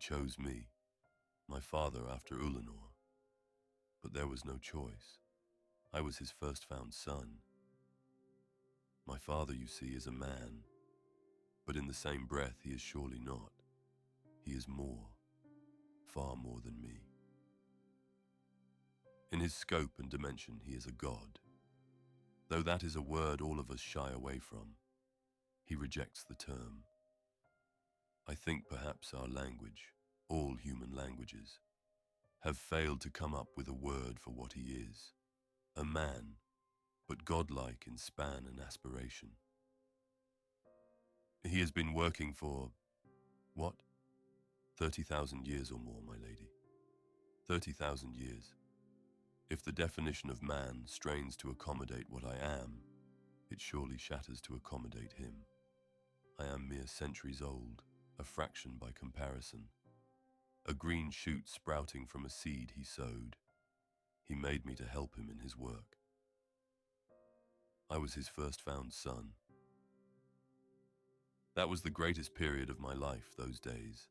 chose me, my father after Ulanor. But there was no choice. I was his first found son. My father, you see, is a man, but in the same breath he is surely not. He is more, far more than me. In his scope and dimension, he is a god. Though that is a word all of us shy away from, he rejects the term. I think perhaps our language, all human languages, have failed to come up with a word for what he is. A man, but godlike in span and aspiration. He has been working for, what? 30,000 years or more, my lady. 30,000 years. If the definition of man strains to accommodate what I am, it surely shatters to accommodate him. I am mere centuries old, a fraction by comparison. A green shoot sprouting from a seed he sowed. He made me to help him in his work. I was his first found son. That was the greatest period of my life, those days.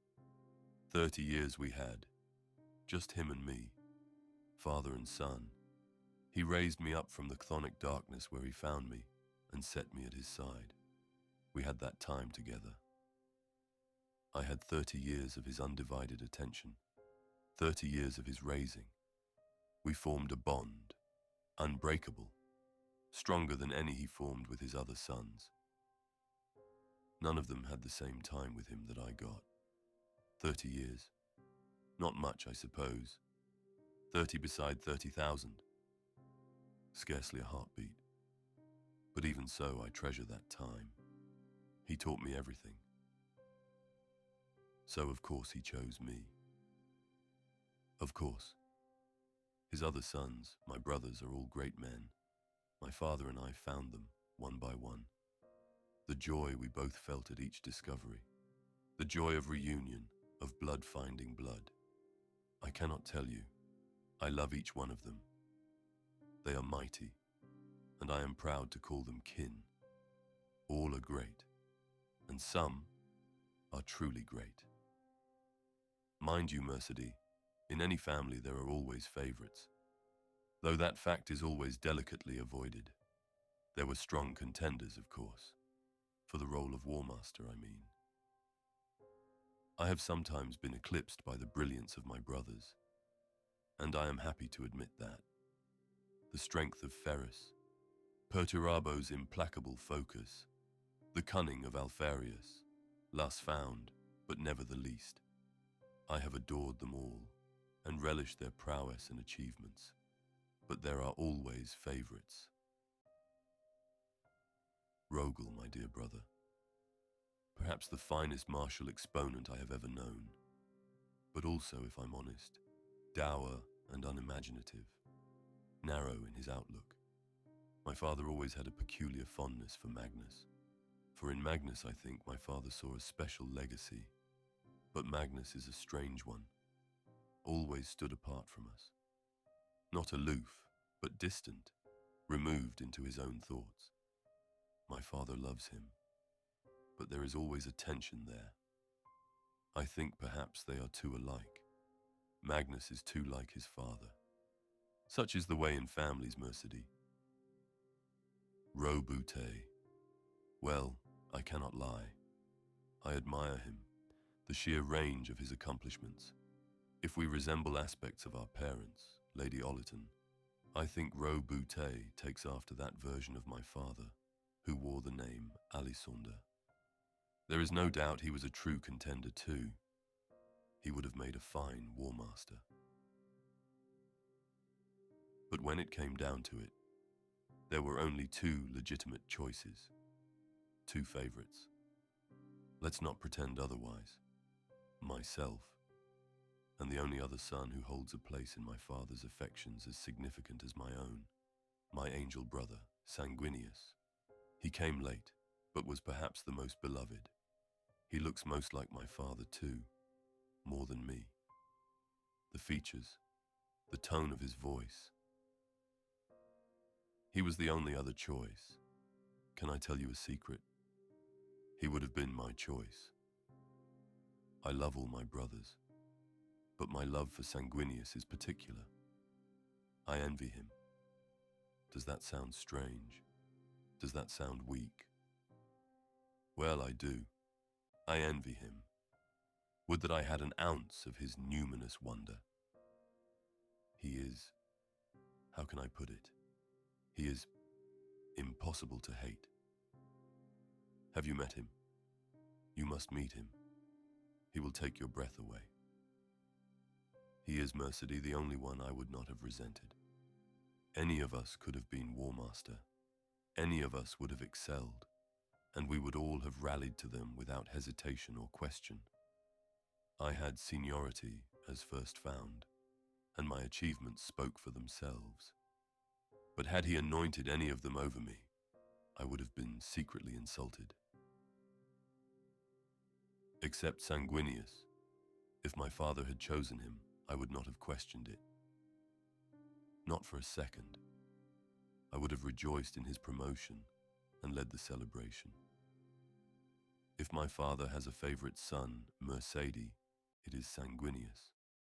30 years we had, just him and me, father and son. He raised me up from the chthonic darkness where he found me and set me at his side. We had that time together. I had 30 years of his undivided attention, 30 years of his raising. We formed a bond, unbreakable, stronger than any he formed with his other sons. None of them had the same time with him that I got. 30 years. Not much, I suppose. 30 beside 30,000. Scarcely a heartbeat. But even so, I treasure that time. He taught me everything. So of course he chose me. Of course. His other sons, my brothers, are all great men. My father and I found them, one by one. The joy we both felt at each discovery. The joy of reunion, of blood finding blood. I cannot tell you. I love each one of them. They are mighty, and I am proud to call them kin. All are great, and some are truly great. Mind you, Mercedes, in any family there are always favorites, though that fact is always delicately avoided. There were strong contenders, of course, for the role of Warmaster, I mean. I have sometimes been eclipsed by the brilliance of my brothers, and I am happy to admit that. The strength of Ferrus, Perturabo's implacable focus, the cunning of Alpharius, last found, but never the least. I have adored them all, and relished their prowess and achievements, but there are always favorites. Rogal, my dear brother, perhaps the finest martial exponent I have ever known, but also, if I'm honest, dour and unimaginative, narrow in his outlook. My father always had a peculiar fondness for Magnus, for in Magnus, I think, my father saw a special legacy. But Magnus is a strange one, always stood apart from us. Not aloof, but distant, removed into his own thoughts. My father loves him, but there is always a tension there. I think perhaps they are too alike. Magnus is too like his father. Such is the way in families, Mercedes. Roboute. Well, I cannot lie. I admire him, the sheer range of his accomplishments. If we resemble aspects of our parents, Lady Ollerton, I think Roboute takes after that version of my father, who wore the name Alisonde. There is no doubt he was a true contender too. He would have made a fine Warmaster. But when it came down to it, there were only two legitimate choices, two favorites. Let's not pretend otherwise. Myself, and the only other son who holds a place in my father's affections as significant as my own, my angel brother, Sanguinius. He came late, but was perhaps the most beloved. He looks most like my father too, more than me. The features, the tone of his voice. He was the only other choice. Can I tell you a secret? He would have been my choice. I love all my brothers, but my love for Sanguinius is particular. I envy him. Does that sound strange? Does that sound weak? Well, I do. I envy him. Would that I had an ounce of his numinous wonder. He is, how can I put it? He is impossible to hate. Have you met him? You must meet him. He will take your breath away. He is, Mercedy, the only one I would not have resented. Any of us could have been Warmaster. Any of us would have excelled, and we would all have rallied to them without hesitation or question. I had seniority as first found, and my achievements spoke for themselves. But had he anointed any of them over me, I would have been secretly insulted. Except Sanguinius, if my father had chosen him, I would not have questioned it. Not for a second. I would have rejoiced in his promotion and led the celebration. If my father has a favorite son, Mercedy, it is Sanguinius.